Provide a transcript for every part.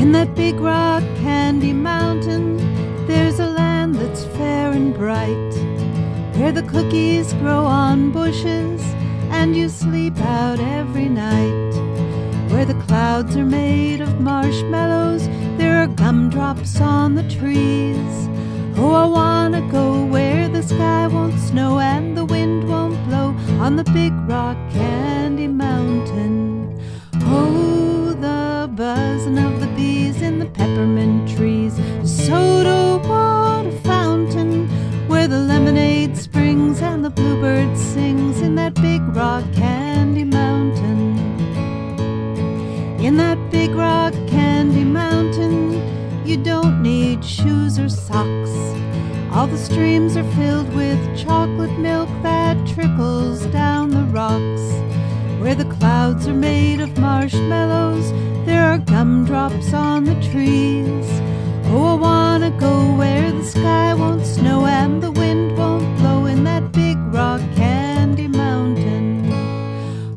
In that big rock candy mountain, there's a land that's fair and bright, where the cookies grow on bushes and you sleep out every night, where the clouds are made of marshmallows, there are gumdrops on the trees. Oh, I wanna go where the sky won't snow and the wind won't blow, on the big rock candy mountain. Oh, the buzzing of the bees in the peppermint trees, the soda water fountain, where the lemonade springs and the bluebird sings, in that big rock candy mountain. In that big rock candy mountain, you don't need shoes or socks. All the streams are filled with chocolate milk that trickles down the rocks. Where the clouds are made of marshmallows, there are gumdrops on the trees. Oh, I wanna go where the sky won't snow and the wind won't blow, in that big rock candy mountain.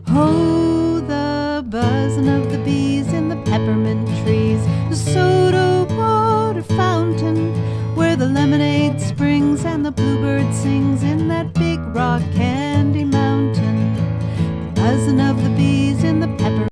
Oh, the buzzing of the bees in the peppermint trees, the soda water fountain, where the lemonade springs and the bluebird sings, in that big rock candy mountain. The buzzing of the bees in the peppermint